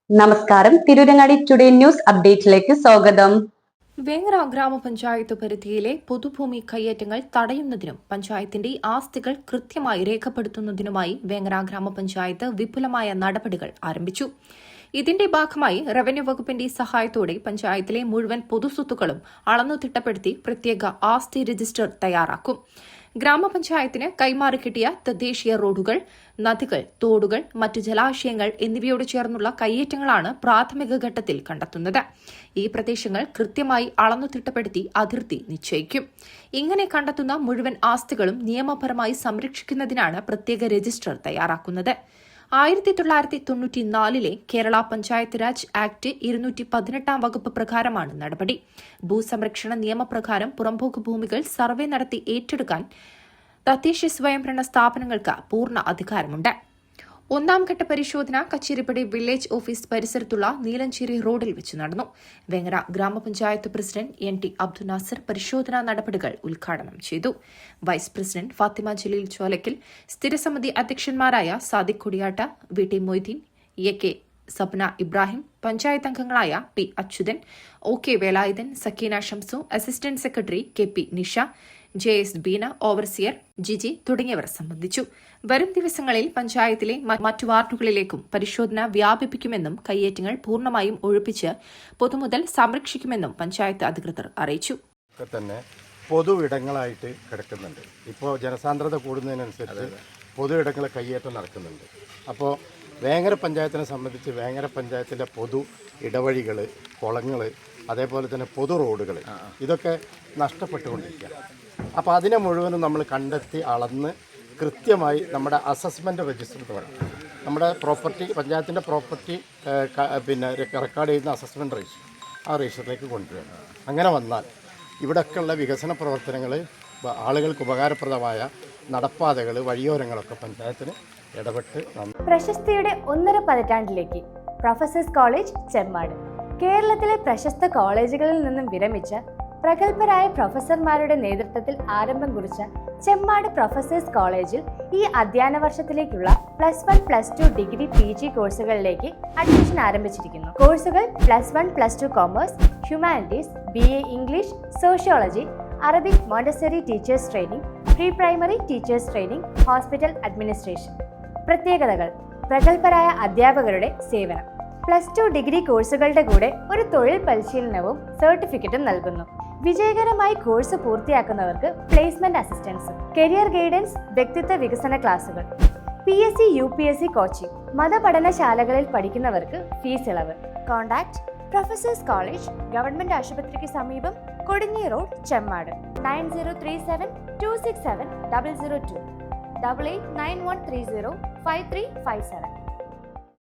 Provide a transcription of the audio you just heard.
നമസ്കാരം. Tirurangadi today news അപ്ഡേറ്റിലേക്ക് സ്വാഗതം. വേങ്ങര ഗ്രാമപഞ്ചായത്ത് പരിധിയിലെ പൊതുഭൂമി കയ്യേറ്റങ്ങൾ തടയുന്നതിനും പഞ്ചായത്തിന്റെ ആസ്തികൾ കൃത്യമായി രേഖപ്പെടുത്തുന്നതിനുമായി വേങ്ങര ഗ്രാമപഞ്ചായത്ത് വിപുലമായ നടപടികൾ ആരംഭിച്ചു. ഇതിന്റെ ഭാഗമായി റവന്യൂ വകുപ്പിന്റെ സഹായത്തോടെ പഞ്ചായത്തിലെ മുഴുവൻ പൊതുസ്വത്തുക്കളും അളന്നു തിട്ടപ്പെടുത്തി പ്രത്യേക ആസ്തി രജിസ്റ്റർ തയ്യാറാക്കും. ഗ്രാമപഞ്ചായത്തിന് കൈമാറി കിട്ടിയ തദ്ദേശീയ റോഡുകൾ, നദികൾ, തോടുകൾ, മറ്റ് ജലാശയങ്ങൾ എന്നിവയോട് ചേർന്നുള്ള കയ്യേറ്റങ്ങളാണ് പ്രാഥമിക ഘട്ടത്തിൽ കണ്ടെത്തുന്നത്. ഈ പ്രദേശങ്ങൾ കൃത്യമായി അളന്നു തിട്ടപ്പെടുത്തി അതിർത്തി നിശ്ചയിക്കും. ഇങ്ങനെ കണ്ടെത്തുന്ന മുഴുവൻ ആസ്തികളും നിയമപരമായി സംരക്ഷിക്കുന്നതിനാണ് പ്രത്യേക രജിസ്റ്റർ തയ്യാറാക്കുന്നത്. 1994 കേരള പഞ്ചായത്ത് രാജ് ആക്ട് 218 വകുപ്പ് പ്രകാരമാണ് നടപടി. ഭൂസംരക്ഷണ നിയമപ്രകാരം പുറംപോക്ക് ഭൂമികൾ സർവേ നടത്തി ഏറ്റെടുക്കാൻ തദ്ദേശ സ്വയംഭരണ സ്ഥാപനങ്ങൾക്ക് പൂർണ്ണ അധികാരമുണ്ട്. ഒന്നാം ഘട്ട പരിശോധന കച്ചേരിപ്പടി വില്ലേജ് ഓഫീസ് പരിസരത്തുള്ള നീലഞ്ചേരി റോഡിൽ വെച്ച് നടന്നു. വേങ്ങര ഗ്രാമപഞ്ചായത്ത് പ്രസിഡന്റ് NT അബ്ദുൽ നാസർ പരിശോധനാ നടപടികൾ ഉദ്ഘാടനം ചെയ്തു. വൈസ് പ്രസിഡന്റ് ഫാത്തിമ ജലീൽ ചോലക്കൽ, സ്ഥിരസമിതി അധ്യക്ഷന്മാരായ സാദിഖ് കൊടിയാട്ട, VT മൊയ്തീൻ, AK സബ്ന ഇബ്രാഹിം, പഞ്ചായത്ത് അംഗങ്ങളായ P Achuthan, OK Velayudhan, Sakeena Shamsu, assistant secretary KP Nisha, JS Beena, overseer Jiji തുടങ്ങിയവർ സംബന്ധിച്ചു. വരും ദിവസങ്ങളിൽ പഞ്ചായത്തിലെ മറ്റു വാർഡുകളിലേക്കും പരിശോധന വ്യാപിപ്പിക്കുമെന്നും കയ്യേറ്റങ്ങൾ പൂർണ്ണമായും ഒഴിപ്പിച്ച് പൊതുമുതൽ സംരക്ഷിക്കുമെന്നും പഞ്ചായത്ത് അധികൃതർ അറിയിച്ചു. തന്നെ പൊതു ഇടങ്ങളായിട്ട് കിടക്കുന്നുണ്ട്. ഇപ്പോൾ ജനസാന്ദ്രത കൂടുന്നതിനനുസരിച്ച് പൊതു ഇടങ്ങൾ കയ്യേറ്റം നടക്കുന്നുണ്ട്. അപ്പോൾ വേങ്ങര പഞ്ചായത്തിനെ സംബന്ധിച്ച് വേങ്ങര പഞ്ചായത്തിലെ പൊതു ഇടവഴികൾ, കുളങ്ങൾ, അതേപോലെ തന്നെ പൊതു റോഡുകൾ ഇതൊക്കെ നഷ്ടപ്പെട്ടുകൊണ്ടിരിക്കുകയാണ്. അപ്പോൾ അതിനെ മുഴുവനും നമ്മൾ കണ്ടെത്തി അളന്ന് കൃത്യമായി നമ്മുടെ അസസ്മെൻ്റ് രജിസ്റ്റർ വേണം. നമ്മുടെ പ്രോപ്പർട്ടി, പഞ്ചായത്തിൻ്റെ പ്രോപ്പർട്ടി റെക്കോർഡ് ചെയ്യുന്ന അസസ്മെൻ്റ് രജിസ്റ്റർ, ആ രജിസ്റ്ററിലേക്ക് കൊണ്ടുവരണം. അങ്ങനെ വന്നാൽ ഇവിടെയൊക്കെയുള്ള വികസന പ്രവർത്തനങ്ങൾ, ആളുകൾക്ക് ഉപകാരപ്രദമായ നടപ്പാതകൾ, വഴിയോരങ്ങളൊക്കെ പഞ്ചായത്തിന് ഇടപെട്ട് പ്രശസ്തിയുടെ 1.5 പതിറ്റാണ്ടിലേക്ക് പ്രൊഫസേഴ്സ് കോളേജ് ചെമ്മാട്. കേരളത്തിലെ പ്രശസ്ത കോളേജുകളിൽ നിന്നും വിരമിച്ച പ്രഗത്ഭരായ പ്രൊഫസർമാരുടെ നേതൃത്വത്തിൽ ആരംഭം കുറിച്ച ചെമ്മാട് പ്രൊഫസേഴ്സ് കോളേജിൽ ഈ അധ്യയന വർഷത്തിലേക്കുള്ള +1, +2 ഡിഗ്രി PG കോഴ്സുകളിലേക്ക് അഡ്മിഷൻ ആരംഭിച്ചിരിക്കുന്നു. കോഴ്സുകൾ +1, +2 commerce, humanities, BA English, sociology, Arabic, Montessori teachers training, pre primary teachers training, hospital administration. പ്രത്യേകതകൾ: പ്രഗത്ഭരായ അധ്യാപകരുടെ സേവനം. +2 ഡിഗ്രി കോഴ്സുകളുടെ കൂടെ ഒരു തൊഴിൽ പരിശീലനവും സർട്ടിഫിക്കറ്റും നൽകുന്നു. വിജയകരമായി കോഴ്സ് പൂർത്തിയാക്കുന്നവർക്ക് പ്ലേസ്മെന്റ് അസിസ്റ്റൻസ്, കരിയർ ഗൈഡൻസ്, വ്യക്തിത്വ വികസന ക്ലാസുകൾ, PSC UPSC കോച്ചിംഗ്. മതപഠനശാലകളിൽ പഠിക്കുന്നവർക്ക് ഫീസ് ഇളവ്. കോൺടാക്ട് പ്രൊഫസേഴ്സ് കോളേജ്, ഗവൺമെന്റ് ആശുപത്രിക്ക് സമീപം, കൊടിഞ്ഞി റോഡ്, ചെമ്മാട്. 9037 267 002 889130 5357.